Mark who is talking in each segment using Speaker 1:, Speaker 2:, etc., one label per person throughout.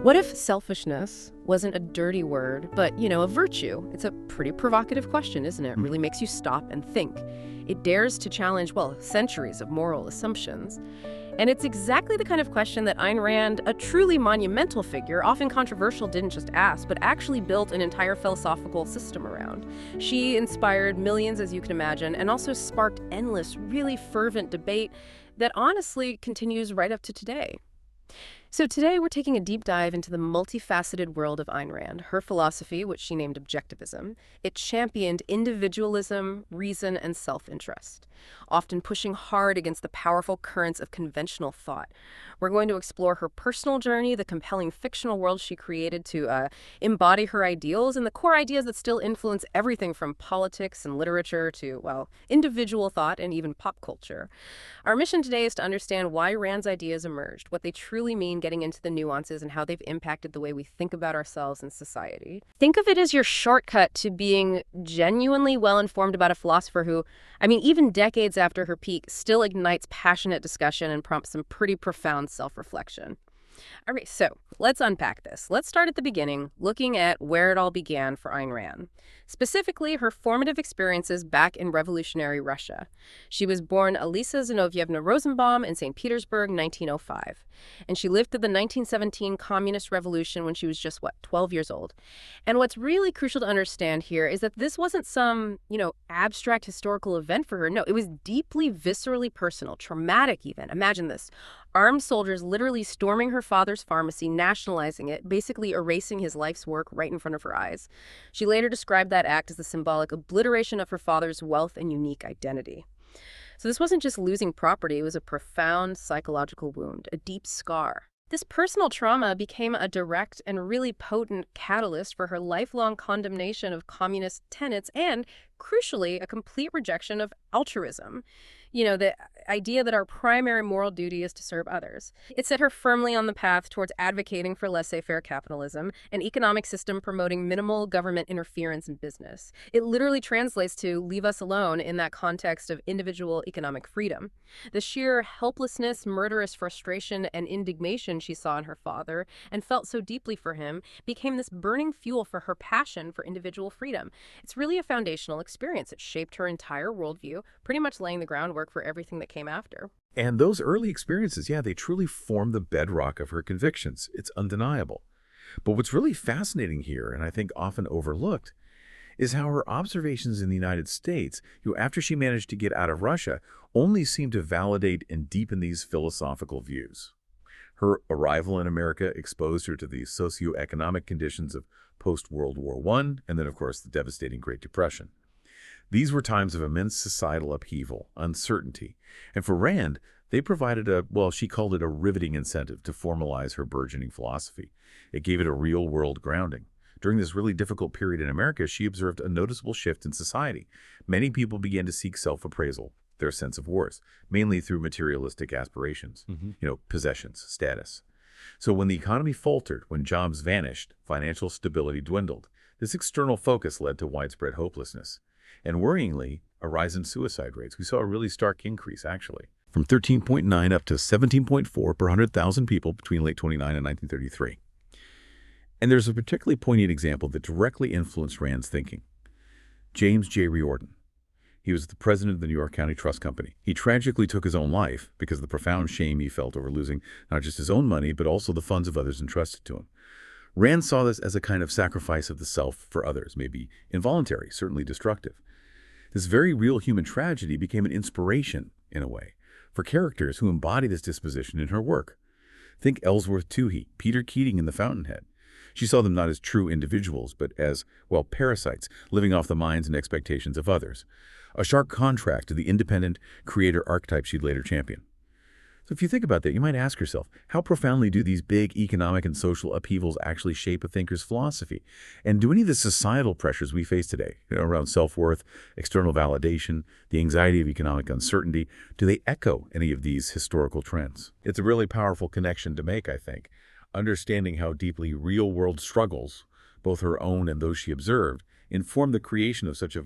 Speaker 1: What if selfishness wasn't a dirty word, but, a virtue? It's a pretty provocative question, isn't it? It really makes you stop and think. It dares to challenge, centuries of moral assumptions. And it's exactly the kind of question that Ayn Rand, a truly monumental figure, often controversial, didn't just ask, but actually built an entire philosophical system around. She inspired millions, as you can imagine, and also sparked endless, really fervent debate that honestly continues right up to today. So today we're taking a deep dive into the multifaceted world of Ayn Rand. Her philosophy, which she named Objectivism, it championed individualism, reason, and self-interest, often pushing hard against the powerful currents of conventional thought. We're going to explore her personal journey, the compelling fictional world she created to embody her ideals, and the core ideas that still influence everything from politics and literature to, individual thought and even pop culture. Our mission today is to understand why Rand's ideas emerged, what they truly mean, getting into the nuances, and how they've impacted the way we think about ourselves and society. Think of it as your shortcut to being genuinely well-informed about a philosopher who, even decades after her peak, still ignites passionate discussion and prompts some pretty profound self-reflection. All right, so let's unpack this. Let's start at the beginning, looking at where it all began for Ayn Rand. Specifically, her formative experiences back in revolutionary Russia. She was born Alisa Zinovievna Rosenbaum in St. Petersburg, 1905. And she lived through the 1917 Communist Revolution when she was just, 12 years old. And what's really crucial to understand here is that this wasn't some, abstract historical event for her. No, it was deeply, viscerally personal, traumatic even. Imagine this. Armed soldiers literally storming her father's pharmacy, nationalizing it, basically erasing his life's work right in front of her eyes. She later described that act as the symbolic obliteration of her father's wealth and unique identity. So this wasn't just losing property, it was a profound psychological wound, a deep scar. This personal trauma became a direct and really potent catalyst for her lifelong condemnation of communist tenets and, crucially, a complete rejection of altruism. The idea that our primary moral duty is to serve others. It set her firmly on the path towards advocating for laissez-faire capitalism, an economic system promoting minimal government interference in business. It literally translates to leave us alone in that context of individual economic freedom. The sheer helplessness, murderous frustration, and indignation she saw in her father and felt so deeply for him became this burning fuel for her passion for individual freedom. It's really a foundational experience. It shaped her entire worldview, pretty much laying the groundwork for everything that came after.
Speaker 2: And those early experiences, they truly form the bedrock of her convictions. It's undeniable. But what's really fascinating here, and I think often overlooked, is how her observations in the United States, after she managed to get out of Russia, only seemed to validate and deepen these philosophical views. Her arrival in America exposed her to the socioeconomic conditions of post-World War I, and then, of course, the devastating Great Depression. These were times of immense societal upheaval, uncertainty, and for Rand, they provided she called it a riveting incentive to formalize her burgeoning philosophy. It gave it a real-world grounding. During this really difficult period in America, she observed a noticeable shift in society. Many people began to seek self-appraisal, their sense of worth, mainly through materialistic aspirations, possessions, status. So when the economy faltered, when jobs vanished, financial stability dwindled, this external focus led to widespread hopelessness. And worryingly, a rise in suicide rates. We saw a really stark increase, actually, from 13.9 up to 17.4 per 100,000 people between late 29 and 1933. And there's a particularly poignant example that directly influenced Rand's thinking. James J. Riordan. He was the president of the New York County Trust Company. He tragically took his own life because of the profound shame he felt over losing not just his own money, but also the funds of others entrusted to him. Rand saw this as a kind of sacrifice of the self for others, maybe involuntary, certainly destructive. This very real human tragedy became an inspiration, in a way, for characters who embody this disposition in her work. Think Ellsworth Toohey, Peter Keating in The Fountainhead. She saw them not as true individuals, but as, parasites, living off the minds and expectations of others. A sharp contrast to the independent creator archetype she'd later champion. So if you think about that, you might ask yourself, how profoundly do these big economic and social upheavals actually shape a thinker's philosophy? And do any of the societal pressures we face today, around self-worth, external validation, the anxiety of economic uncertainty, do they echo any of these historical trends? It's a really powerful connection to make, I think. Understanding how deeply real-world struggles, both her own and those she observed, inform the creation of such a,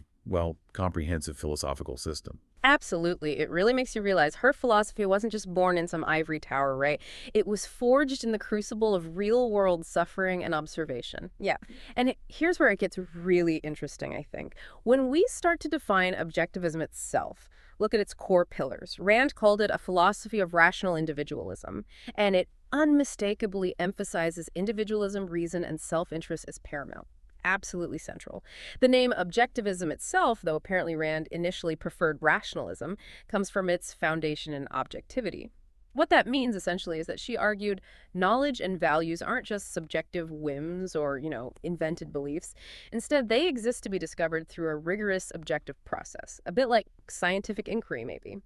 Speaker 2: comprehensive philosophical system.
Speaker 1: Absolutely. It really makes you realize her philosophy wasn't just born in some ivory tower, right? It was forged in the crucible of real-world suffering and observation. Yeah. And here's where it gets really interesting, I think. When we start to define objectivism itself, look at its core pillars. Rand called it a philosophy of rational individualism, and it unmistakably emphasizes individualism, reason, and self-interest as paramount. Absolutely central. The name objectivism itself, though apparently Rand initially preferred rationalism, comes from its foundation in objectivity. What that means, essentially, is that she argued knowledge and values aren't just subjective whims or, invented beliefs. Instead, they exist to be discovered through a rigorous objective process, a bit like scientific inquiry, maybe.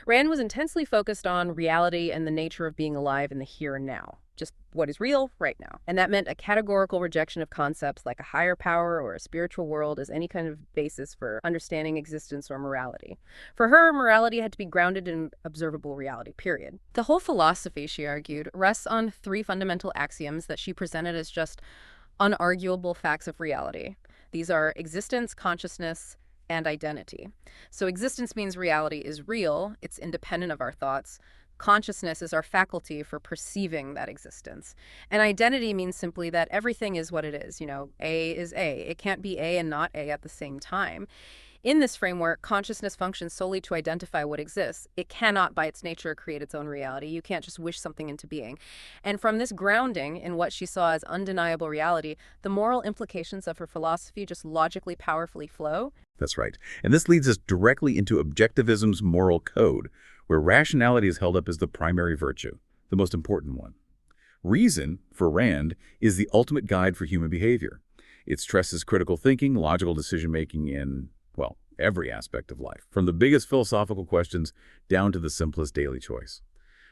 Speaker 1: Rand was intensely focused on reality and the nature of being alive in the here and now, just what is real right now. And that meant a categorical rejection of concepts like a higher power or a spiritual world as any kind of basis for understanding existence or morality. For her, morality had to be grounded in observable reality, period. The whole philosophy, she argued, rests on three fundamental axioms that she presented as just unarguable facts of reality. These are existence, consciousness, and identity. So existence means reality is real, it's independent of our thoughts. Consciousness is our faculty for perceiving that existence. And identity means simply that everything is what it is. A is A. It can't be A and not A at the same time. In this framework, consciousness functions solely to identify what exists. It cannot, by its nature, create its own reality. You can't just wish something into being. And from this grounding in what she saw as undeniable reality, the moral implications of her philosophy just logically, powerfully flow.
Speaker 2: That's right. And this leads us directly into objectivism's moral code, where rationality is held up as the primary virtue, the most important one. Reason, for Rand, is the ultimate guide for human behavior. It stresses critical thinking, logical decision-making in, well, every aspect of life, from the biggest philosophical questions down to the simplest daily choice.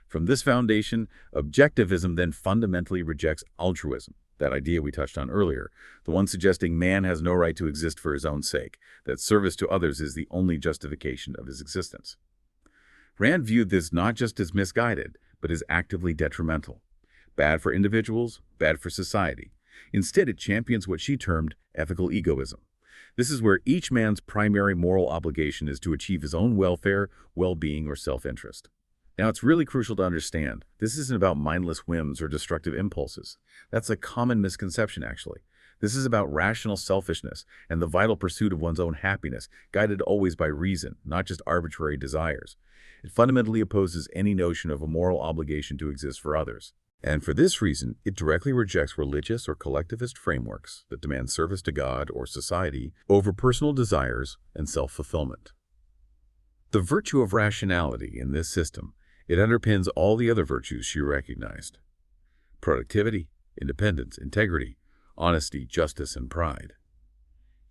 Speaker 2: From this foundation, objectivism then fundamentally rejects altruism, that idea we touched on earlier, the one suggesting man has no right to exist for his own sake, that service to others is the only justification of his existence. Rand viewed this not just as misguided, but as actively detrimental. Bad for individuals, bad for society. Instead, it champions what she termed ethical egoism. This is where each man's primary moral obligation is to achieve his own welfare, well-being, or self-interest. Now, it's really crucial to understand, this isn't about mindless whims or destructive impulses. That's a common misconception, actually. This is about rational selfishness and the vital pursuit of one's own happiness, guided always by reason, not just arbitrary desires. It fundamentally opposes any notion of a moral obligation to exist for others. And for this reason, it directly rejects religious or collectivist frameworks that demand service to God or society over personal desires and self-fulfillment. The virtue of rationality in this system, it underpins all the other virtues she recognized: productivity, independence, integrity, honesty, justice, and pride.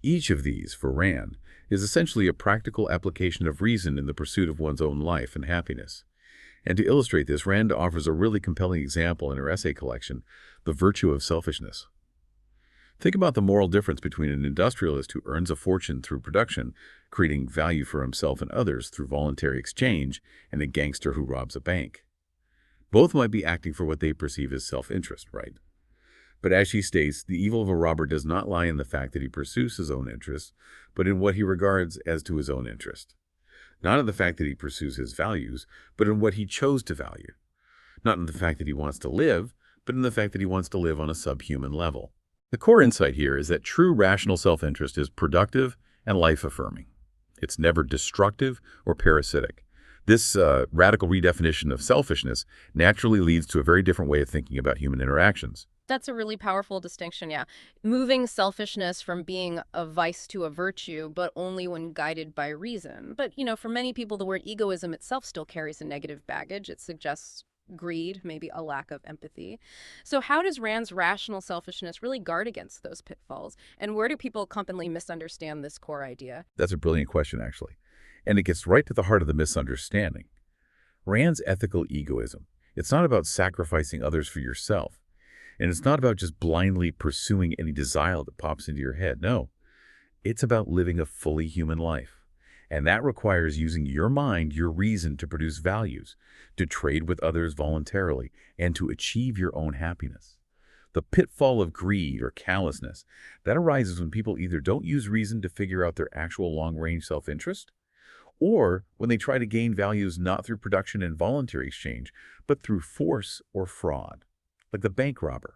Speaker 2: Each of these, for Rand, is essentially a practical application of reason in the pursuit of one's own life and happiness. And to illustrate this, Rand offers a really compelling example in her essay collection, The Virtue of Selfishness. Think about the moral difference between an industrialist who earns a fortune through production, creating value for himself and others through voluntary exchange, and a gangster who robs a bank. Both might be acting for what they perceive as self-interest, right? But as she states, the evil of a robber does not lie in the fact that he pursues his own interests, but in what he regards as to his own interest. Not in the fact that he pursues his values, but in what he chose to value. Not in the fact that he wants to live, but in the fact that he wants to live on a subhuman level. The core insight here is that true rational self-interest is productive and life-affirming. It's never destructive or parasitic. This radical redefinition of selfishness naturally leads to a very different way of thinking about human interactions.
Speaker 1: That's a really powerful distinction, yeah. Moving selfishness from being a vice to a virtue, but only when guided by reason. But, for many people, the word egoism itself still carries a negative baggage. It suggests greed, maybe a lack of empathy. So how does Rand's rational selfishness really guard against those pitfalls? And where do people commonly misunderstand this core idea?
Speaker 2: That's a brilliant question, actually. And it gets right to the heart of the misunderstanding. Rand's ethical egoism, it's not about sacrificing others for yourself. And it's not about just blindly pursuing any desire that pops into your head. No, it's about living a fully human life. And that requires using your mind, your reason to produce values, to trade with others voluntarily, and to achieve your own happiness. The pitfall of greed or callousness, that arises when people either don't use reason to figure out their actual long-range self-interest, or when they try to gain values not through production and voluntary exchange, but through force or fraud, like the bank robber.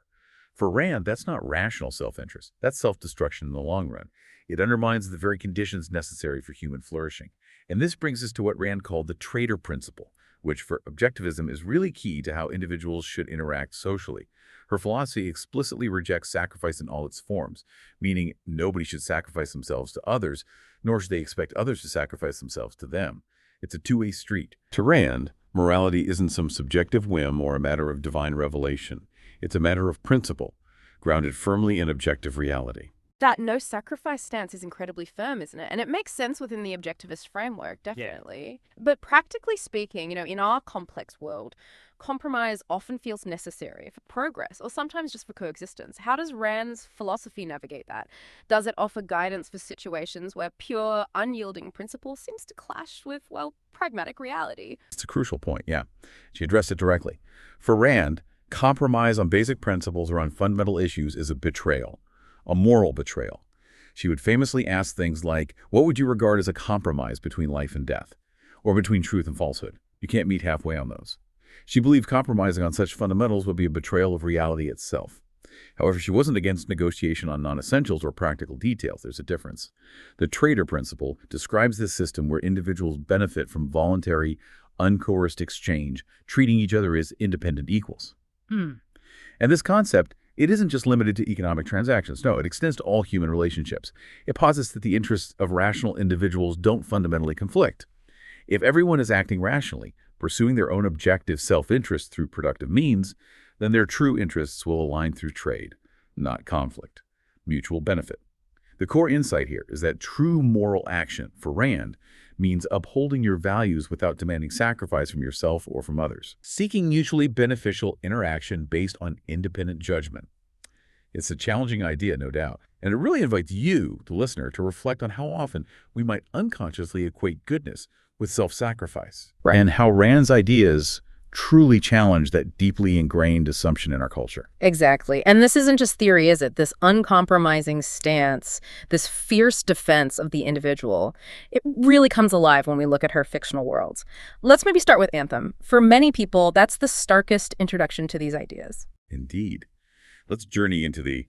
Speaker 2: For Rand, that's not rational self-interest. That's self-destruction in the long run. It undermines the very conditions necessary for human flourishing. And this brings us to what Rand called the trader principle, which for objectivism is really key to how individuals should interact socially. Her philosophy explicitly rejects sacrifice in all its forms, meaning nobody should sacrifice themselves to others, nor should they expect others to sacrifice themselves to them. It's a two-way street. To Rand, morality isn't some subjective whim or a matter of divine revelation. It's a matter of principle, grounded firmly in objective reality.
Speaker 1: That no-sacrifice stance is incredibly firm, isn't it? And it makes sense within the objectivist framework, definitely. Yeah. But practically speaking, in our complex world, compromise often feels necessary for progress or sometimes just for coexistence. How does Rand's philosophy navigate that? Does it offer guidance for situations where pure, unyielding principle seems to clash with, well, pragmatic reality?
Speaker 2: It's a crucial point, yeah. She addressed it directly. For Rand, compromise on basic principles or on fundamental issues is a betrayal. A moral betrayal. She would famously ask things like, what would you regard as a compromise between life and death? Or between truth and falsehood? You can't meet halfway on those. She believed compromising on such fundamentals would be a betrayal of reality itself. However, she wasn't against negotiation on non-essentials or practical details. There's a difference. The trader principle describes this system where individuals benefit from voluntary, uncoerced exchange, treating each other as independent equals. And this concept, it isn't just limited to economic transactions. No, it extends to all human relationships. It posits that the interests of rational individuals don't fundamentally conflict. If everyone is acting rationally, pursuing their own objective self-interest through productive means, then their true interests will align through trade, not conflict, mutual benefit. The core insight here is that true moral action, for Rand, means upholding your values without demanding sacrifice from yourself or from others. Seeking mutually beneficial interaction based on independent judgment. It's a challenging idea, no doubt, and it really invites you, the listener, to reflect on how often we might unconsciously equate goodness with self-sacrifice. Right. And how Rand's ideas truly challenge that deeply ingrained assumption in our culture.
Speaker 1: Exactly. And this isn't just theory, is it? This uncompromising stance, this fierce defense of the individual, it really comes alive when we look at her fictional worlds. Let's maybe start with Anthem. For many people, that's the starkest introduction to these ideas.
Speaker 2: Indeed. Let's journey into the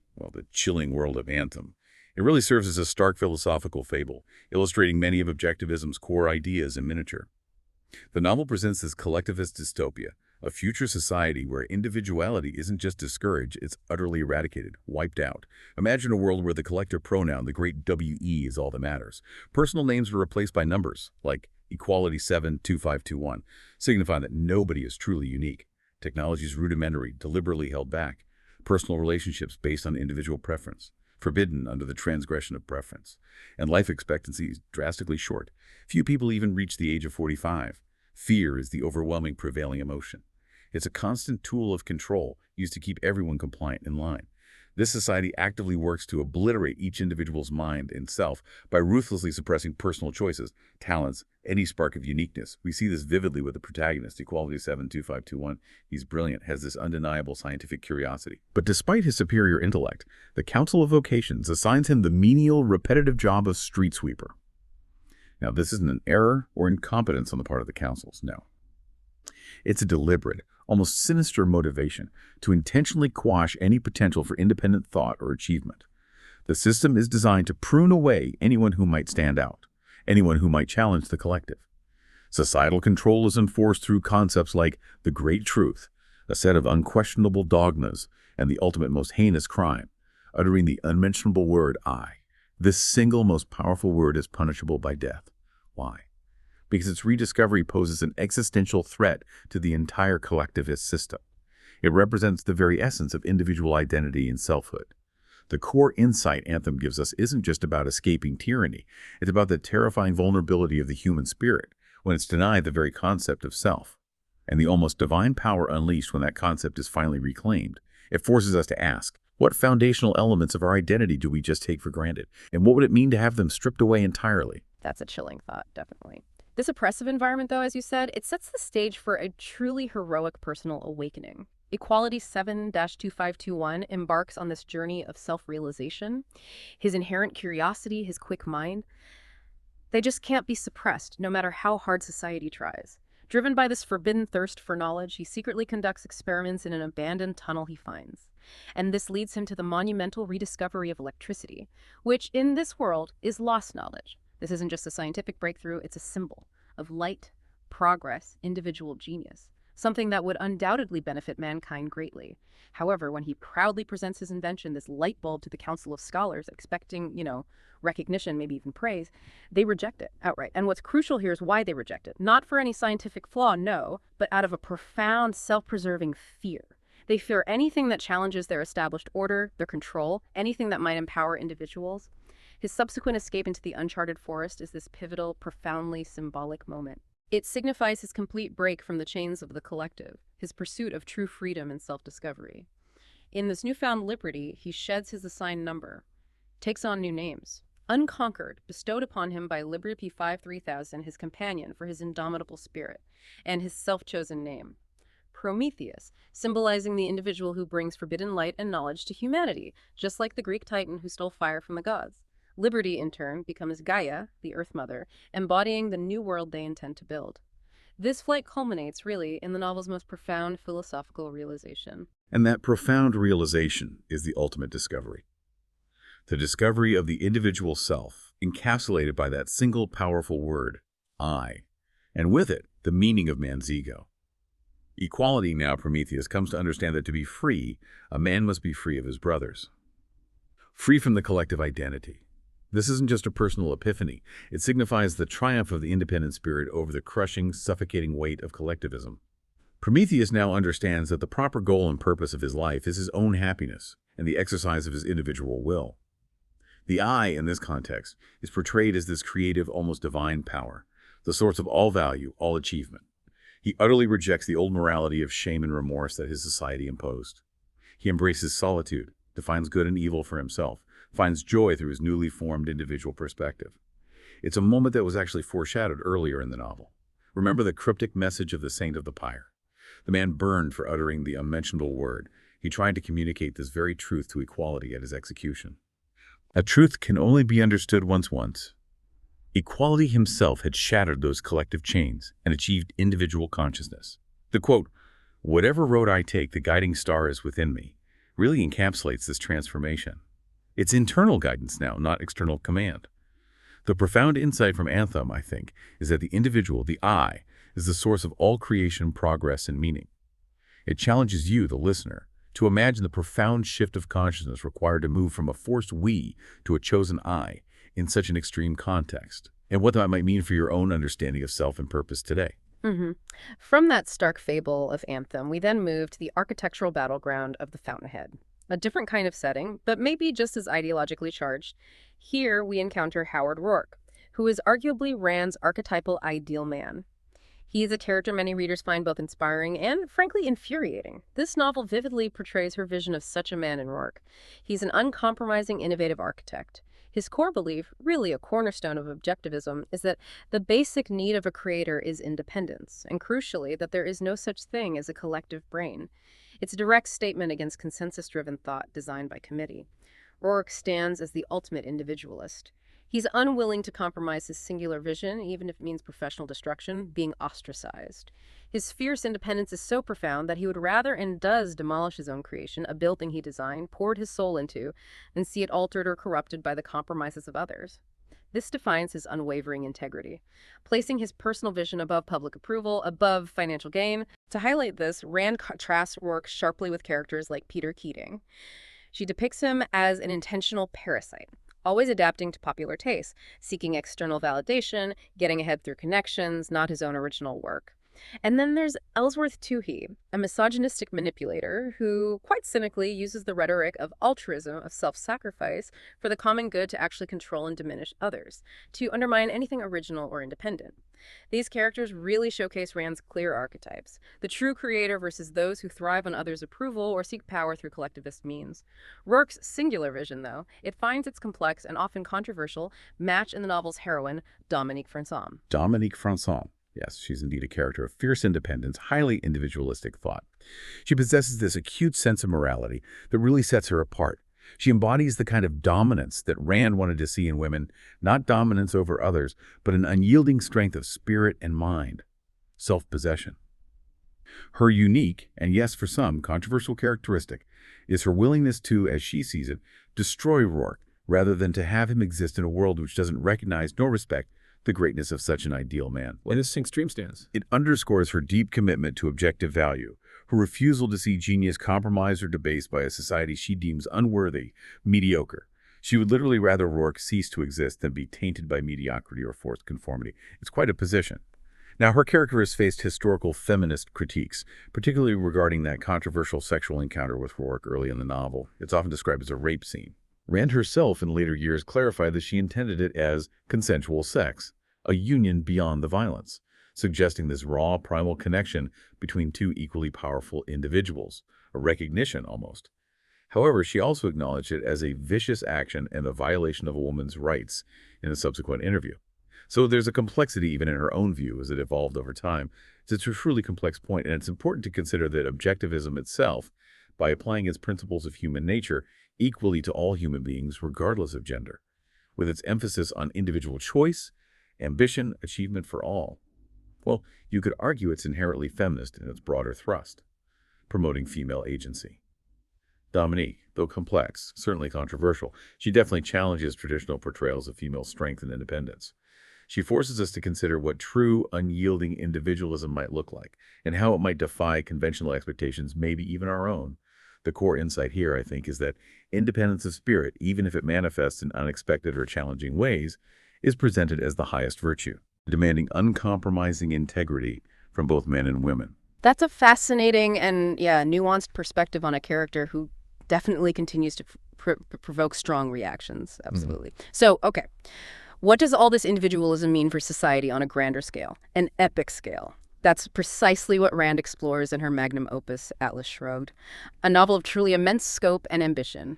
Speaker 2: chilling world of Anthem. It really serves as a stark philosophical fable, illustrating many of objectivism's core ideas in miniature. The novel presents this collectivist dystopia, a future society where individuality isn't just discouraged, it's utterly eradicated, wiped out. Imagine a world where the collective pronoun, the great WE, is all that matters. Personal names are replaced by numbers, like equality 72521, signifying that nobody is truly unique. Technology is rudimentary, deliberately held back. Personal relationships based on individual preference, forbidden under the transgression of preference. And life expectancy is drastically short. Few people even reach the age of 45. Fear is the overwhelming prevailing emotion. It's a constant tool of control used to keep everyone compliant in line. This society actively works to obliterate each individual's mind and self by ruthlessly suppressing personal choices, talents, any spark of uniqueness. We see this vividly with the protagonist, Equality 72521. He's brilliant, has this undeniable scientific curiosity. But despite his superior intellect, the Council of Vocations assigns him the menial, repetitive job of street sweeper. Now, this isn't an error or incompetence on the part of the councils, no. It's a deliberate, almost sinister motivation to intentionally quash any potential for independent thought or achievement. The system is designed to prune away anyone who might stand out, anyone who might challenge the collective. Societal control is enforced through concepts like the great truth, a set of unquestionable dogmas, and the ultimate most heinous crime, uttering the unmentionable word I. This single most powerful word is punishable by death. Why? Because its rediscovery poses an existential threat to the entire collectivist system. It represents the very essence of individual identity and selfhood. The core insight Anthem gives us isn't just about escaping tyranny. It's about the terrifying vulnerability of the human spirit when it's denied the very concept of self, and the almost divine power unleashed when that concept is finally reclaimed. It forces us to ask, what foundational elements of our identity do we just take for granted? And what would it mean to have them stripped away entirely?
Speaker 1: That's a chilling thought, definitely. This oppressive environment, though, as you said, it sets the stage for a truly heroic personal awakening. Equality 7-2521 embarks on this journey of self-realization. His inherent curiosity, his quick mind, They just can't be suppressed, no matter how hard society tries. Driven by this forbidden thirst for knowledge, he secretly conducts experiments in an abandoned tunnel he finds. And this leads him to the monumental rediscovery of electricity, which, in this world, is lost knowledge. This isn't just a scientific breakthrough, it's a symbol of light, progress, individual genius, something that would undoubtedly benefit mankind greatly. However, when he proudly presents his invention, this light bulb, to the Council of Scholars, expecting, recognition, maybe even praise, they reject it outright. And what's crucial here is why they reject it. Not for any scientific flaw, no, but out of a profound self-preserving fear. They fear anything that challenges their established order, their control, anything that might empower individuals. His subsequent escape into the uncharted forest is this pivotal, profoundly symbolic moment. It signifies his complete break from the chains of the collective, his pursuit of true freedom and self-discovery. In this newfound liberty, he sheds his assigned number, takes on new names. Unconquered, bestowed upon him by Liberty P5-3000, his companion for his indomitable spirit, and his self-chosen name. Prometheus, symbolizing the individual who brings forbidden light and knowledge to humanity, just like the Greek Titan who stole fire from the gods. Liberty, in turn, becomes Gaia, the Earth Mother, embodying the new world they intend to build. This flight culminates, really, in the novel's most profound philosophical realization.
Speaker 2: And that profound realization is the ultimate discovery. The discovery of the individual self, encapsulated by that single powerful word, I, and with it, the meaning of man's ego. Equality now, Prometheus comes to understand that to be free, a man must be free of his brothers. Free from the collective identity. This isn't just a personal epiphany. It signifies the triumph of the independent spirit over the crushing, suffocating weight of collectivism. Prometheus now understands that the proper goal and purpose of his life is his own happiness and the exercise of his individual will. The I, in this context, is portrayed as this creative, almost divine power, the source of all value, all achievement. He utterly rejects the old morality of shame and remorse that his society imposed. He embraces solitude, defines good and evil for himself, finds joy through his newly formed individual perspective. It's a moment that was actually foreshadowed earlier in the novel. Remember the cryptic message of the Saint of the Pyre? The man burned for uttering the unmentionable word. He tried to communicate this very truth to equality at his execution. A truth can only be understood once. Equality himself had shattered those collective chains and achieved individual consciousness. The quote, "Whatever road I take, the guiding star is within me," really encapsulates this transformation. It's internal guidance now, not external command. The profound insight from Anthem, I think, is that the individual, the I, is the source of all creation, progress, and meaning. It challenges you, the listener, to imagine the profound shift of consciousness required to move from a forced we to a chosen I in such an extreme context, and what that might mean for your own understanding of self and purpose today.
Speaker 1: From that stark fable of Anthem, we then move to the architectural battleground of the Fountainhead. A different kind of setting, but maybe just as ideologically charged. Here we encounter Howard Rourke, who is arguably Rand's archetypal ideal man. He is a character many readers find both inspiring and, frankly, infuriating. This novel vividly portrays her vision of such a man in Rourke. He's an uncompromising, innovative architect. His core belief, really a cornerstone of objectivism, is that the basic need of a creator is independence, and crucially, that there is no such thing as a collective brain. It's a direct statement against consensus-driven thought designed by committee. Rourke stands as the ultimate individualist. He's unwilling to compromise his singular vision, even if it means professional destruction, being ostracized. His fierce independence is so profound that he would rather and does demolish his own creation, a building he designed, poured his soul into, than see it altered or corrupted by the compromises of others. This defines his unwavering integrity, placing his personal vision above public approval, above financial gain. To highlight this, Rand contrasts Rourke sharply with characters like Peter Keating. She depicts him as an intentional parasite, always adapting to popular tastes, seeking external validation, getting ahead through connections, not his own original work. And then there's Ellsworth Toohey, a misogynistic manipulator who, quite cynically, uses the rhetoric of altruism, of self-sacrifice, for the common good to actually control and diminish others, to undermine anything original or independent. These characters really showcase Rand's clear archetypes, the true creator versus those who thrive on others' approval or seek power through collectivist means. Rourke's singular vision, though, it finds its complex and often controversial match in the novel's heroine, Dominique Françon.
Speaker 2: Dominique Françon. Yes, she's indeed a character of fierce independence, highly individualistic thought. She possesses this acute sense of morality that really sets her apart. She embodies the kind of dominance that Rand wanted to see in women, not dominance over others, but an unyielding strength of spirit and mind, self-possession. Her unique, and yes, for some, controversial characteristic is her willingness to, as she sees it, destroy Rourke, rather than to have him exist in a world which doesn't recognize nor respect the greatness of such an ideal man.
Speaker 3: In this extreme stance.
Speaker 2: It underscores her deep commitment to objective value, her refusal to see genius compromised or debased by a society she deems unworthy, mediocre. She would literally rather Rourke cease to exist than be tainted by mediocrity or forced conformity. It's quite a position. Now, her character has faced historical feminist critiques, particularly regarding that controversial sexual encounter with Rourke early in the novel. It's often described as a rape scene. Rand herself in later years clarified that she intended it as consensual sex, a union beyond the violence, suggesting this raw, primal connection between two equally powerful individuals, a recognition almost. However, she also acknowledged it as a vicious action and a violation of a woman's rights in a subsequent interview. So there's a complexity even in her own view as it evolved over time. It's a truly complex point, and it's important to consider that objectivism itself, by applying its principles of human nature equally to all human beings regardless of gender, with its emphasis on individual choice, ambition, achievement for all. Well, you could argue it's inherently feminist in its broader thrust, promoting female agency. Dominique, though complex, certainly controversial, she definitely challenges traditional portrayals of female strength and independence. She forces us to consider what true, unyielding individualism might look like, and how it might defy conventional expectations, maybe even our own. The core insight here, I think, is that independence of spirit, even if it manifests in unexpected or challenging ways, is presented as the highest virtue, demanding uncompromising integrity from both men and women.
Speaker 1: That's a fascinating and, nuanced perspective on a character who definitely continues to provoke strong reactions. Absolutely. So, okay. What does all this individualism mean for society on a grander scale, an epic scale? That's precisely what Rand explores in her magnum opus, Atlas Shrugged, a novel of truly immense scope and ambition.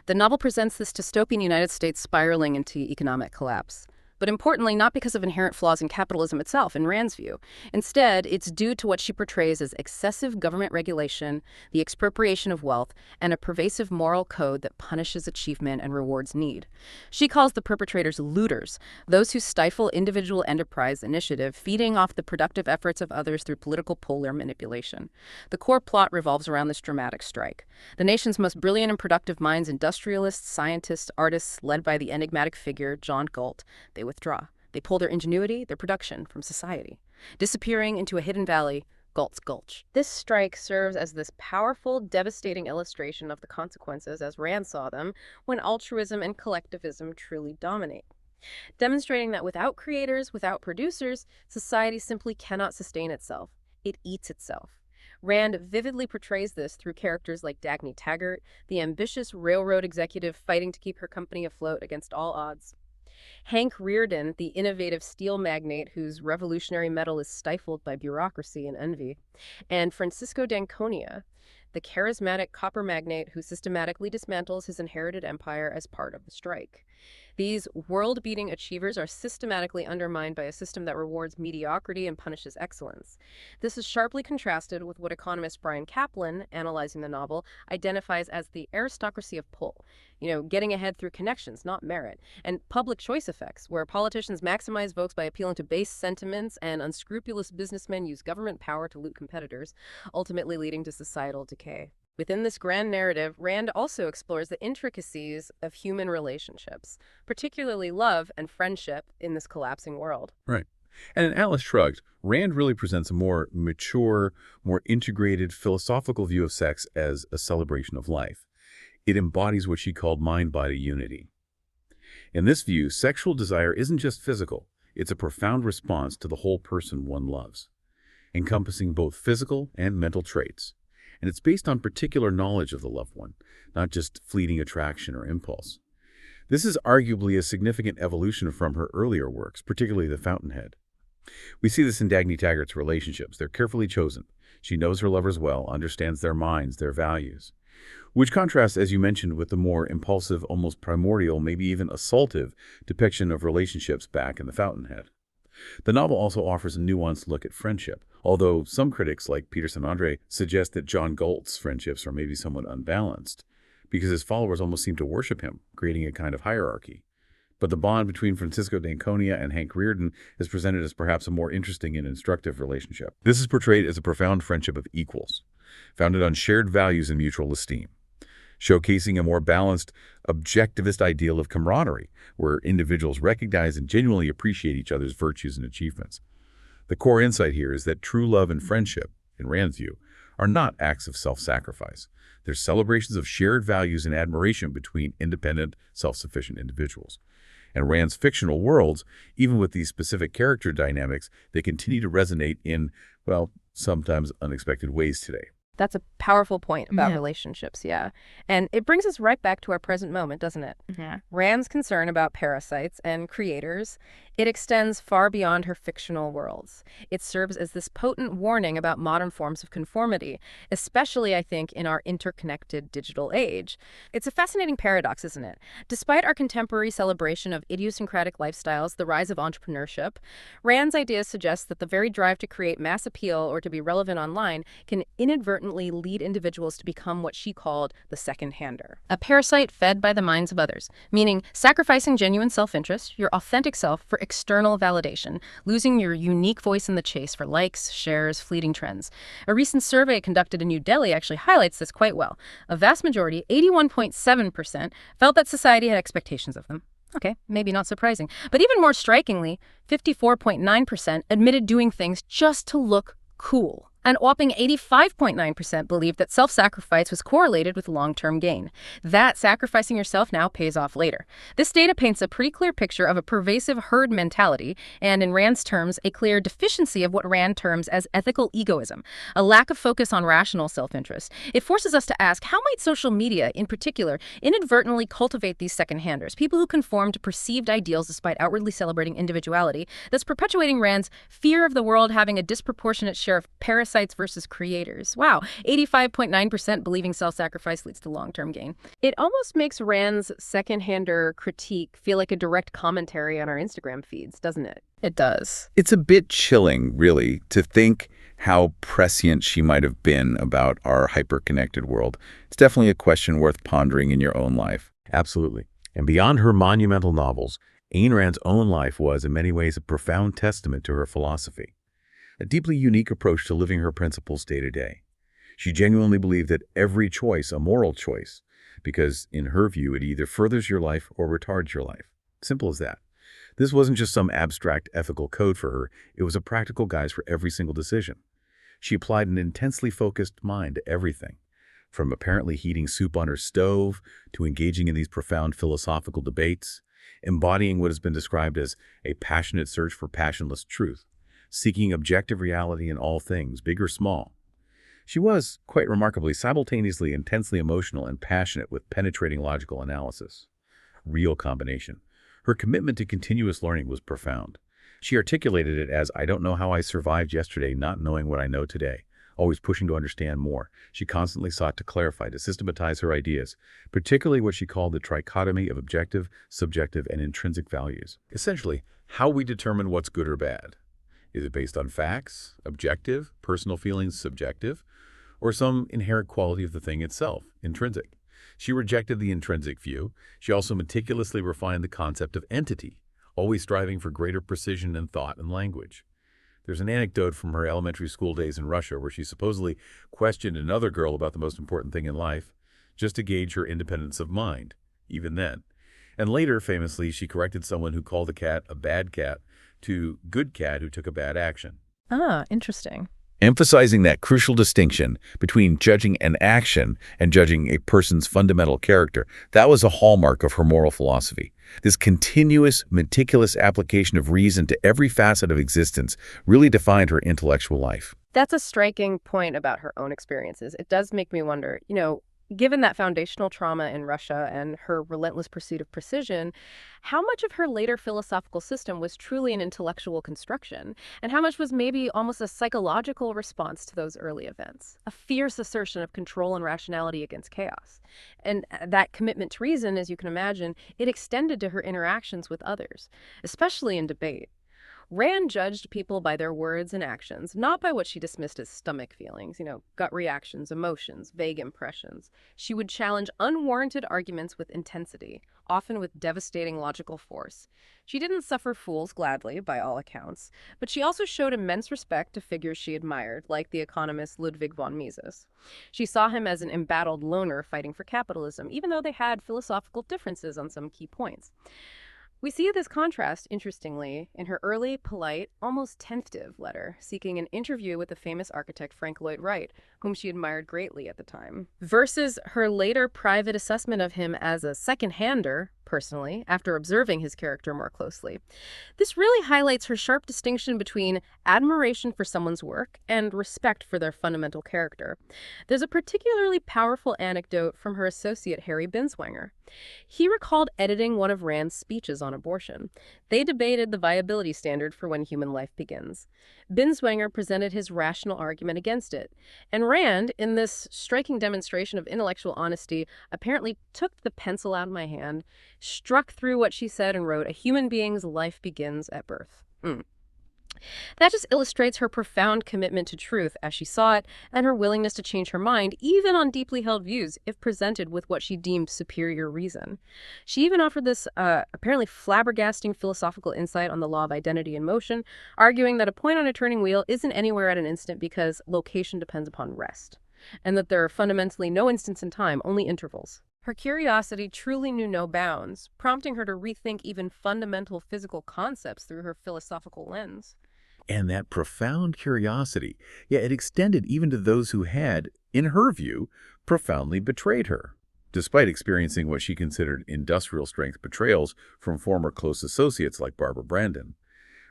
Speaker 1: The novel presents this dystopian United States spiraling into economic collapse. But importantly, not because of inherent flaws in capitalism itself, in Rand's view. Instead, it's due to what she portrays as excessive government regulation, the expropriation of wealth, and a pervasive moral code that punishes achievement and rewards need. She calls the perpetrators looters, those who stifle individual enterprise initiative, feeding off the productive efforts of others through political polar manipulation. The core plot revolves around this dramatic strike. The nation's most brilliant and productive minds, industrialists, scientists, artists, led by the enigmatic figure, John Galt, they withdraw. They pull their ingenuity, their production from society, disappearing into a hidden valley, Galt's Gulch. This strike serves as this powerful, devastating illustration of the consequences, as Rand saw them, when altruism and collectivism truly dominate. Demonstrating that without creators, without producers, society simply cannot sustain itself. It eats itself. Rand vividly portrays this through characters like Dagny Taggart, the ambitious railroad executive fighting to keep her company afloat against all odds. Hank Reardon, the innovative steel magnate whose revolutionary mettle is stifled by bureaucracy and envy. And Francisco d'Anconia, the charismatic copper magnate who systematically dismantles his inherited empire as part of the strike. These world-beating achievers are systematically undermined by a system that rewards mediocrity and punishes excellence. This is sharply contrasted with what economist Brian Kaplan, analyzing the novel, identifies as the aristocracy of pull. Getting ahead through connections, not merit, and public choice effects, where politicians maximize votes by appealing to base sentiments and unscrupulous businessmen use government power to loot competitors, ultimately leading to societal decay. Within this grand narrative, Rand also explores the intricacies of human relationships, particularly love and friendship in this collapsing world.
Speaker 2: Right. And in Atlas Shrugged, Rand really presents a more mature, more integrated philosophical view of sex as a celebration of life. It embodies what she called mind-body unity. In this view, sexual desire isn't just physical. It's a profound response to the whole person one loves, encompassing both physical and mental traits. And it's based on particular knowledge of the loved one, not just fleeting attraction or impulse. This is arguably a significant evolution from her earlier works, particularly The Fountainhead. We see this in Dagny Taggart's relationships. They're carefully chosen. She knows her lovers well, understands their minds, their values, which contrasts, as you mentioned, with the more impulsive, almost primordial, maybe even assaultive depiction of relationships back in The Fountainhead. The novel also offers a nuanced look at friendship, although some critics, like Peterson Andre, suggest that John Galt's friendships are maybe somewhat unbalanced. because his followers almost seemed to worship him, creating a kind of hierarchy. But the bond between Francisco d'Anconia and Hank Rearden is presented as perhaps a more interesting and instructive relationship. This is portrayed as a profound friendship of equals, founded on shared values and mutual esteem, showcasing a more balanced, objectivist ideal of camaraderie, where individuals recognize and genuinely appreciate each other's virtues and achievements. The core insight here is that true love and friendship, in Rand's view, are not acts of self-sacrifice. They're celebrations of shared values and admiration between independent, self-sufficient individuals. And Rand's fictional worlds, even with these specific character dynamics, they continue to resonate in, well, sometimes unexpected ways today.
Speaker 1: That's a powerful point about relationships, yeah. And it brings us right back to our present moment, doesn't it?
Speaker 3: Yeah.
Speaker 1: Rand's concern about parasites and creators, it extends far beyond her fictional worlds. It serves as this potent warning about modern forms of conformity, especially, I think, in our interconnected digital age. It's a fascinating paradox, isn't it? Despite our contemporary celebration of idiosyncratic lifestyles, the rise of entrepreneurship, Rand's ideas suggest that the very drive to create mass appeal or to be relevant online can inadvertently lead individuals to become what she called the second-hander, a parasite fed by the minds of others, meaning sacrificing genuine self-interest, your authentic self, for external validation, losing your unique voice in the chase for likes, shares, fleeting trends. A recent survey conducted in New Delhi actually highlights this quite well. A vast majority, 81.7%, felt that society had expectations of them. Okay, maybe not surprising. But even more strikingly, 54.9% admitted doing things just to look cool. And whopping 85.9% believed that self-sacrifice was correlated with long-term gain. That sacrificing yourself now pays off later. This data paints a pretty clear picture of a pervasive herd mentality, and in Rand's terms, a clear deficiency of what Rand terms as ethical egoism, a lack of focus on rational self-interest. It forces us to ask, how might social media, in particular, inadvertently cultivate these second-handers, people who conform to perceived ideals despite outwardly celebrating individuality, thus perpetuating Rand's fear of the world having a disproportionate share of parasites versus creators. Wow, 85.9% believing self-sacrifice leads to long-term gain. It almost makes Rand's second-hander critique feel like a direct commentary on our Instagram feeds, doesn't it? It does.
Speaker 2: It's a bit chilling, really, to think how prescient she might have been about our hyper-connected world. It's definitely a question worth pondering in your own life. Absolutely. And beyond her monumental novels, Ayn Rand's own life was, in many ways, a profound testament to her philosophy. A deeply unique approach to living her principles day to day. She genuinely believed that every choice, a moral choice, because in her view, it either furthers your life or retards your life. Simple as that. This wasn't just some abstract ethical code for her, it was a practical guide for every single decision. She applied an intensely focused mind to everything, from apparently heating soup on her stove to engaging in these profound philosophical debates, embodying what has been described as a passionate search for passionless truth, seeking objective reality in all things, big or small. She was, quite remarkably, simultaneously intensely emotional and passionate with penetrating logical analysis. Real combination. Her commitment to continuous learning was profound. She articulated it as, I don't know how I survived yesterday not knowing what I know today, always pushing to understand more. She constantly sought to clarify, to systematize her ideas, particularly what she called the trichotomy of objective, subjective, and intrinsic values. Essentially, how we determine what's good or bad. Is it based on facts, objective, personal feelings, subjective, or some inherent quality of the thing itself, intrinsic? She rejected the intrinsic view. She also meticulously refined the concept of entity, always striving for greater precision in thought and language. There's an anecdote from her elementary school days in Russia where she supposedly questioned another girl about the most important thing in life, just to gauge her independence of mind, even then. And later, famously, she corrected someone who called a cat a bad cat to good cat who took a bad action.
Speaker 1: Ah, interesting.
Speaker 2: Emphasizing that crucial distinction between judging an action and judging a person's fundamental character, that was a hallmark of her moral philosophy. This continuous, meticulous application of reason to every facet of existence really defined her intellectual life.
Speaker 1: That's a striking point about her own experiences. It does make me wonder, given that foundational trauma in Russia and her relentless pursuit of precision, how much of her later philosophical system was truly an intellectual construction, and how much was maybe almost a psychological response to those early events, a fierce assertion of control and rationality against chaos? And that commitment to reason, as you can imagine, it extended to her interactions with others, especially in debate. Rand judged people by their words and actions, not by what she dismissed as stomach feelings, gut reactions, emotions, vague impressions. She would challenge unwarranted arguments with intensity, often with devastating logical force. She didn't suffer fools gladly, by all accounts, but she also showed immense respect to figures she admired, like the economist Ludwig von Mises. She saw him as an embattled loner fighting for capitalism, even though they had philosophical differences on some key points. We see this contrast, interestingly, in her early, polite, almost tentative letter, seeking an interview with the famous architect Frank Lloyd Wright, whom she admired greatly at the time, versus her later private assessment of him as a second-hander, personally, after observing his character more closely. This really highlights her sharp distinction between admiration for someone's work and respect for their fundamental character. There's a particularly powerful anecdote from her associate Harry Binswanger. He recalled editing one of Rand's speeches on abortion. They debated the viability standard for when human life begins. Binswanger presented his rational argument against it, and Rand, in this striking demonstration of intellectual honesty, apparently took the pencil out of my hand, struck through what she said, and wrote, "A human being's life begins at birth." That just illustrates her profound commitment to truth as she saw it, and her willingness to change her mind, even on deeply held views, if presented with what she deemed superior reason. She even offered this apparently flabbergasting philosophical insight on the law of identity in motion, arguing that a point on a turning wheel isn't anywhere at an instant because location depends upon rest, and that there are fundamentally no instants in time, only intervals. Her curiosity truly knew no bounds, prompting her to rethink even fundamental physical concepts through her philosophical lens.
Speaker 2: And that profound curiosity, it extended even to those who had, in her view, profoundly betrayed her. Despite experiencing what she considered industrial-strength betrayals from former close associates like Barbara Brandon,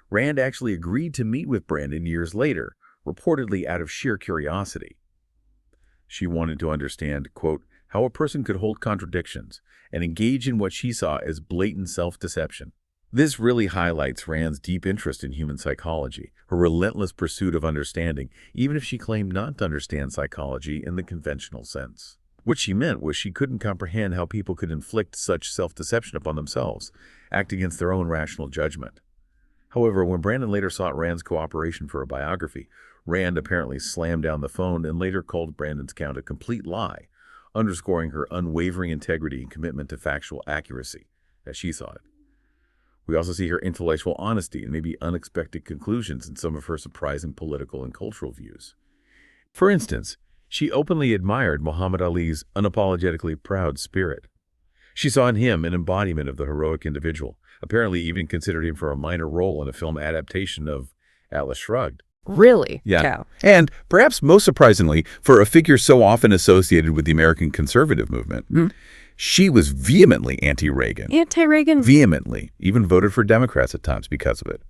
Speaker 2: Rand actually agreed to meet with Brandon years later, reportedly out of sheer curiosity. She wanted to understand, quote, how a person could hold contradictions and engage in what she saw as blatant self-deception. This really highlights Rand's deep interest in human psychology, her relentless pursuit of understanding, even if she claimed not to understand psychology in the conventional sense. What she meant was she couldn't comprehend how people could inflict such self-deception upon themselves, act against their own rational judgment. However, when Brandon later sought Rand's cooperation for a biography, Rand apparently slammed down the phone and later called Brandon's account a complete lie, underscoring her unwavering integrity and commitment to factual accuracy, as she saw it. We also see her intellectual honesty and maybe unexpected conclusions in some of her surprising political and cultural views. For instance, she openly admired Muhammad Ali's unapologetically proud spirit. She saw in him an embodiment of the heroic individual, apparently even considered him for a minor role in a film adaptation of Atlas Shrugged.
Speaker 1: Really?
Speaker 2: Yeah.
Speaker 1: Cow.
Speaker 2: And perhaps most surprisingly, for a figure so often associated with the American conservative movement, she was vehemently anti-Reagan.
Speaker 1: Anti-Reagan?
Speaker 2: Vehemently. Even voted for Democrats at times because of it.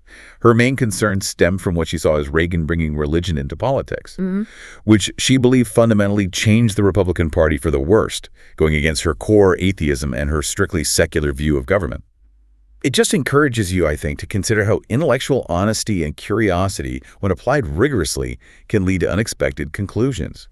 Speaker 2: Her main concerns stemmed from what she saw as Reagan bringing religion into politics, which she believed fundamentally changed the Republican Party for the worst, going against her core atheism and her strictly secular view of government. It just encourages you, I think, to consider how intellectual honesty and curiosity, when applied rigorously, can lead to unexpected conclusions,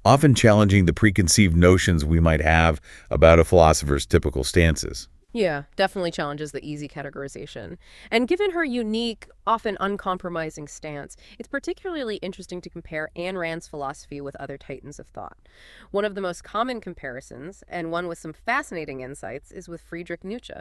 Speaker 2: often challenging the preconceived notions we might have about a philosopher's typical stances.
Speaker 1: Yeah, definitely challenges the easy categorization. And given her unique, often uncompromising stance, it's particularly interesting to compare Ayn Rand's philosophy with other titans of thought. One of the most common comparisons, and one with some fascinating insights, is with Friedrich Nietzsche.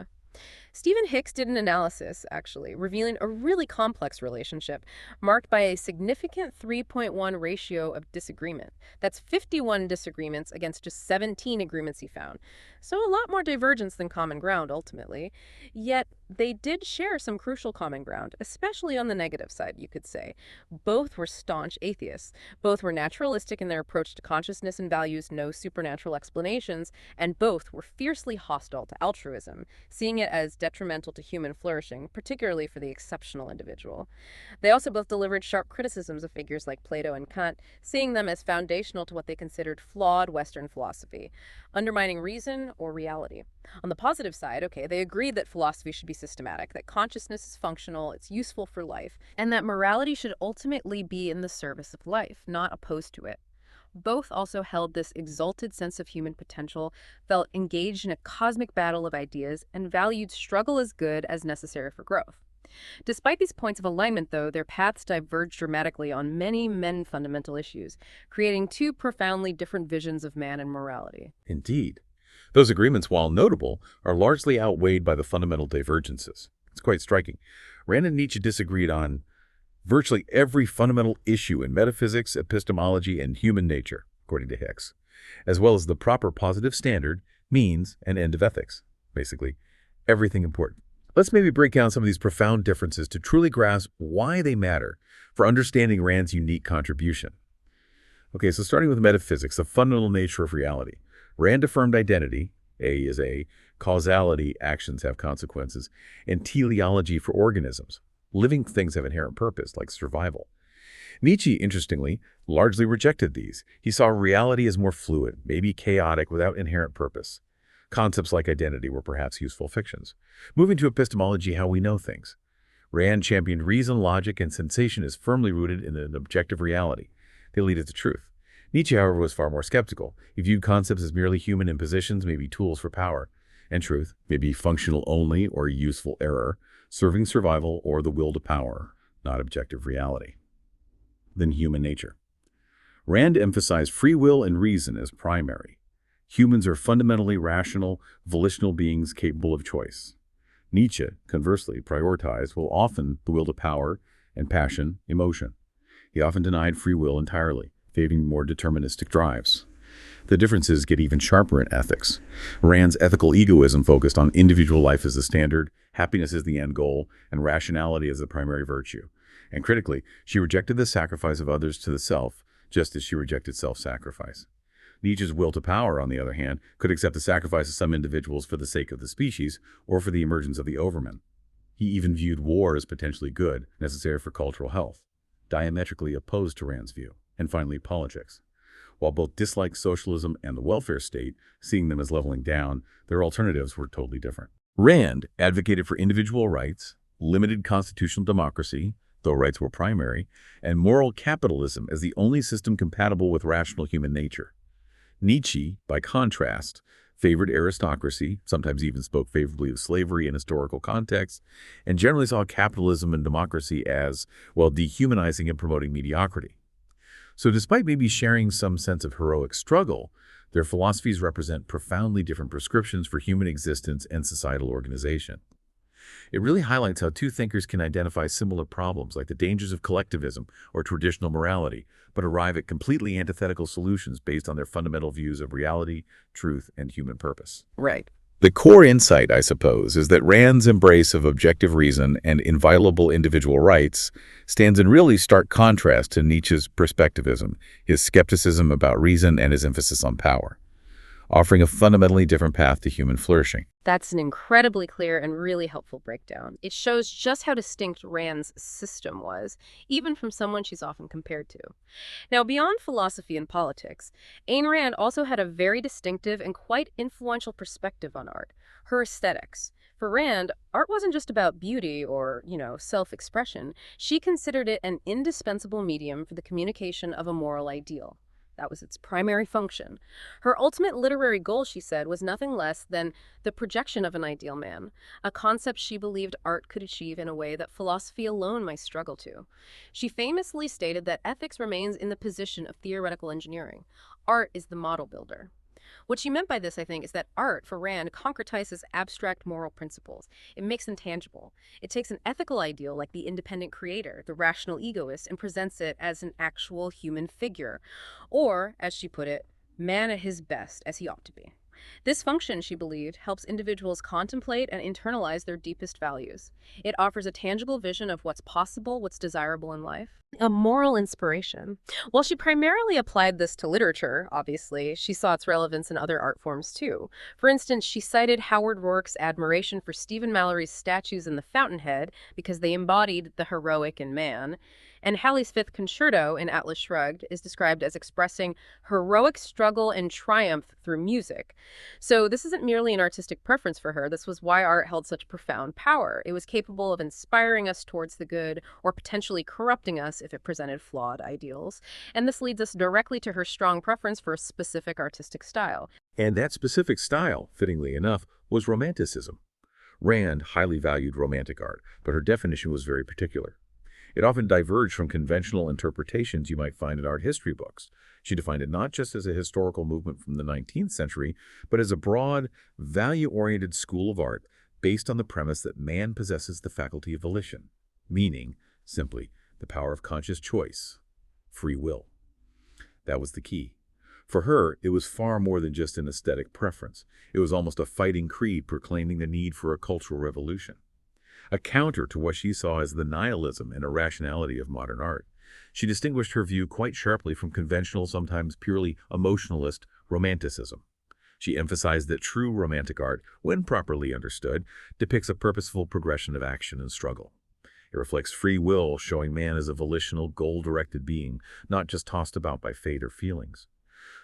Speaker 1: Stephen Hicks did an analysis, actually, revealing a really complex relationship marked by a significant 3.1 ratio of disagreement. That's 51 disagreements against just 17 agreements he found. So a lot more divergence than common ground, ultimately. Yet they did share some crucial common ground, especially on the negative side, you could say. Both were staunch atheists. Both were naturalistic in their approach to consciousness and values no supernatural explanations, and both were fiercely hostile to altruism, seeing it as detrimental to human flourishing, particularly for the exceptional individual. They also both delivered sharp criticisms of figures like Plato and Kant, seeing them as foundational to what they considered flawed Western philosophy, undermining reason or reality. On the positive side, they agreed that philosophy should be systematic, that consciousness is functional, it's useful for life, and that morality should ultimately be in the service of life, not opposed to it. Both also held this exalted sense of human potential, felt engaged in a cosmic battle of ideas, and valued struggle as good as necessary for growth. Despite these points of alignment, though, their paths diverge dramatically on many fundamental issues, creating two profoundly different visions of man and morality.
Speaker 2: Indeed. Those agreements, while notable, are largely outweighed by the fundamental divergences. It's quite striking. Rand and Nietzsche disagreed on virtually every fundamental issue in metaphysics, epistemology, and human nature, according to Hicks, as well as the proper positive standard, means, and end of ethics. Basically, everything important. Let's maybe break down some of these profound differences to truly grasp why they matter for understanding Rand's unique contribution. Okay, so starting with metaphysics, the fundamental nature of reality. Rand affirmed identity, A is A, causality, actions have consequences, and teleology for organisms. Living things have inherent purpose, like survival. Nietzsche, interestingly, largely rejected these. He saw reality as more fluid, maybe chaotic, without inherent purpose. Concepts like identity were perhaps useful fictions. Moving to epistemology, how we know things. Rand championed reason, logic, and sensation as firmly rooted in an objective reality. They lead to truth. Nietzsche, however, was far more skeptical. He viewed concepts as merely human impositions, maybe tools for power. And truth, maybe functional only or useful error, serving survival or the will to power, not objective reality. Then human nature. Rand emphasized free will and reason as primary. Humans are fundamentally rational, volitional beings capable of choice. Nietzsche, conversely, prioritized, often the will to power and passion, emotion. He often denied free will entirely, favoring more deterministic drives. The differences get even sharper in ethics. Rand's ethical egoism focused on individual life as the standard, happiness as the end goal, and rationality as the primary virtue. And critically, she rejected the sacrifice of others to the self, just as she rejected self-sacrifice. Nietzsche's will to power, on the other hand, could accept the sacrifice of some individuals for the sake of the species or for the emergence of the overman. He even viewed war as potentially good, necessary for cultural health, diametrically opposed to Rand's view. And finally, politics. While both disliked socialism and the welfare state, seeing them as leveling down, their alternatives were totally different. Rand advocated for individual rights, limited constitutional democracy, though rights were primary, and moral capitalism as the only system compatible with rational human nature. Nietzsche, by contrast, favored aristocracy, sometimes even spoke favorably of slavery in historical contexts, and generally saw capitalism and democracy as, dehumanizing and promoting mediocrity. So despite maybe sharing some sense of heroic struggle, their philosophies represent profoundly different prescriptions for human existence and societal organization. It really highlights how two thinkers can identify similar problems like the dangers of collectivism or traditional morality, but arrive at completely antithetical solutions based on their fundamental views of reality, truth, and human purpose.
Speaker 1: Right.
Speaker 2: The core insight, I suppose, is that Rand's embrace of objective reason and inviolable individual rights stands in really stark contrast to Nietzsche's perspectivism, his skepticism about reason, and his emphasis on power, offering a fundamentally different path to human flourishing.
Speaker 1: That's an incredibly clear and really helpful breakdown. It shows just how distinct Rand's system was, even from someone she's often compared to. Now, beyond philosophy and politics, Ayn Rand also had a very distinctive and quite influential perspective on art, her aesthetics. For Rand, art wasn't just about beauty or, self-expression. She considered it an indispensable medium for the communication of a moral ideal. That was its primary function. Her ultimate literary goal, she said, was nothing less than the projection of an ideal man, a concept she believed art could achieve in a way that philosophy alone might struggle to. She famously stated that ethics remains in the position of theoretical engineering. Art is the model builder. What she meant by this, I think, is that art, for Rand, concretizes abstract moral principles. It makes them tangible. It takes an ethical ideal like the independent creator, the rational egoist, and presents it as an actual human figure. Or, as she put it, man at his best, as he ought to be. This function, she believed, helps individuals contemplate and internalize their deepest values. It offers a tangible vision of what's possible, what's desirable in life, a moral inspiration. While she primarily applied this to literature, obviously, she saw its relevance in other art forms too. For instance, she cited Howard Rourke's admiration for Stephen Mallory's statues in the Fountainhead because they embodied the heroic in man. And Halley's Fifth Concerto in Atlas Shrugged is described as expressing heroic struggle and triumph through music. So this isn't merely an artistic preference for her. This was why art held such profound power. It was capable of inspiring us towards the good or potentially corrupting us if it presented flawed ideals. And this leads us directly to her strong preference for a specific artistic style.
Speaker 2: And that specific style, fittingly enough, was Romanticism. Rand highly valued romantic art, but her definition was very particular. It often diverged from conventional interpretations you might find in art history books. She defined it not just as a historical movement from the 19th century, but as a broad, value-oriented school of art based on the premise that man possesses the faculty of volition, meaning, simply, the power of conscious choice, free will. That was the key. For her, it was far more than just an aesthetic preference. It was almost a fighting creed proclaiming the need for a cultural revolution. A counter to what she saw as the nihilism and irrationality of modern art. She distinguished her view quite sharply from conventional, sometimes purely emotionalist romanticism. She emphasized that true romantic art, when properly understood, depicts a purposeful progression of action and struggle. It reflects free will, showing man as a volitional, goal-directed being, not just tossed about by fate or feelings.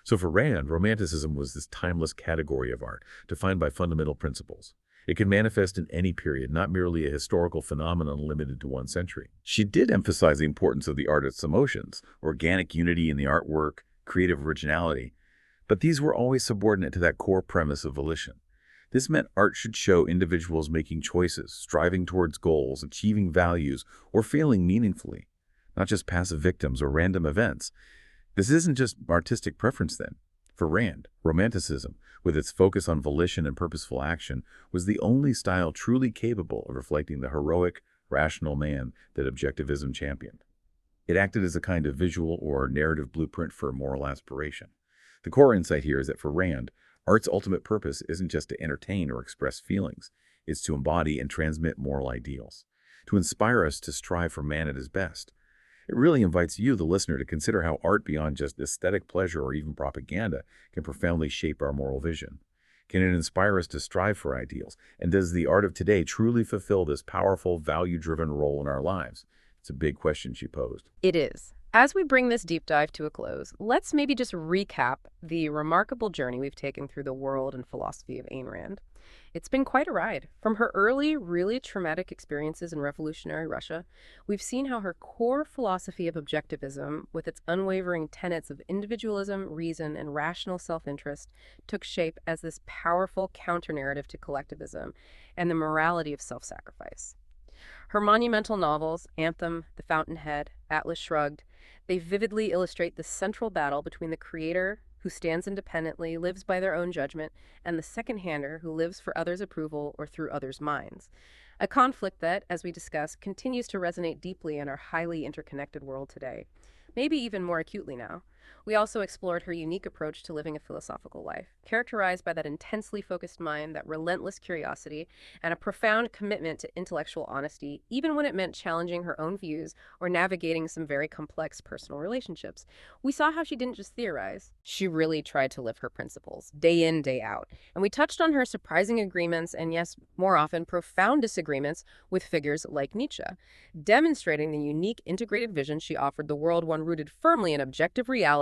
Speaker 2: So for Rand, romanticism was this timeless category of art, defined by fundamental principles. It can manifest in any period, not merely a historical phenomenon limited to one century. She did emphasize the importance of the artist's emotions, organic unity in the artwork, creative originality, but these were always subordinate to that core premise of volition. This meant art should show individuals making choices, striving towards goals, achieving values, or failing meaningfully, not just passive victims or random events. This isn't just artistic preference then. For Rand, romanticism, with its focus on volition and purposeful action, was the only style truly capable of reflecting the heroic, rational man that Objectivism championed. It acted as a kind of visual or narrative blueprint for moral aspiration. The core insight here is that for Rand, art's ultimate purpose isn't just to entertain or express feelings, it's to embody and transmit moral ideals, to inspire us to strive for man at his best. It really invites you, the listener, to consider how art beyond just aesthetic pleasure or even propaganda can profoundly shape our moral vision. Can it inspire us to strive for ideals? And does the art of today truly fulfill this powerful, value-driven role in our lives? It's a big question she posed.
Speaker 1: It is. As we bring this deep dive to a close, let's maybe just recap the remarkable journey we've taken through the world and philosophy of Ayn Rand. It's been quite a ride. From her early, really traumatic experiences in revolutionary Russia, we've seen how her core philosophy of objectivism, with its unwavering tenets of individualism, reason, and rational self-interest, took shape as this powerful counter-narrative to collectivism and the morality of self-sacrifice. Her monumental novels, Anthem, The Fountainhead, Atlas Shrugged, they vividly illustrate the central battle between the creator, who stands independently, lives by their own judgment, and the second-hander who lives for others' approval or through others' minds. A conflict that, as we discussed, continues to resonate deeply in our highly interconnected world today, maybe even more acutely now. We also explored her unique approach to living a philosophical life, characterized by that intensely focused mind, that relentless curiosity, and a profound commitment to intellectual honesty, even when it meant challenging her own views or navigating some very complex personal relationships. We saw how she didn't just theorize. She really tried to live her principles, day in, day out. And we touched on her surprising agreements and, yes, more often, profound disagreements with figures like Nietzsche, demonstrating the unique integrated vision she offered the world, one rooted firmly in objective reality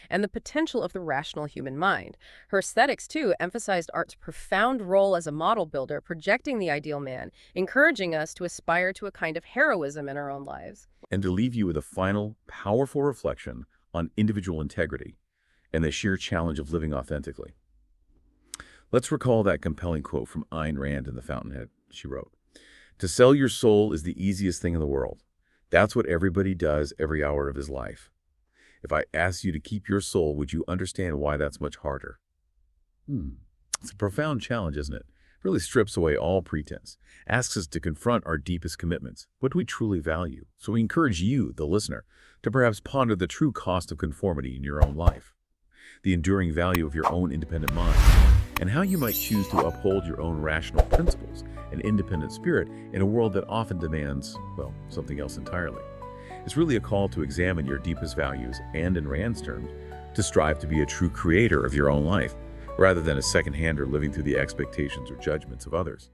Speaker 1: and the potential of the rational human mind. Her aesthetics, too, emphasized art's profound role as a model builder, projecting the ideal man, encouraging us to aspire to a kind of heroism in our own lives.
Speaker 2: And to leave you with a final, powerful reflection on individual integrity and the sheer challenge of living authentically. Let's recall that compelling quote from Ayn Rand in The Fountainhead. She wrote, "To sell your soul is the easiest thing in the world. That's what everybody does every hour of his life. If I asked you to keep your soul, would you understand why that's much harder?" It's a profound challenge, isn't it? It really strips away all pretense, asks us to confront our deepest commitments. What do we truly value? So we encourage you, the listener, to perhaps ponder the true cost of conformity in your own life, the enduring value of your own independent mind, and how you might choose to uphold your own rational principles and independent spirit in a world that often demands, well, something else entirely. It's really a call to examine your deepest values and, in Rand's terms, to strive to be a true creator of your own life, rather than a second-hander living through the expectations or judgments of others.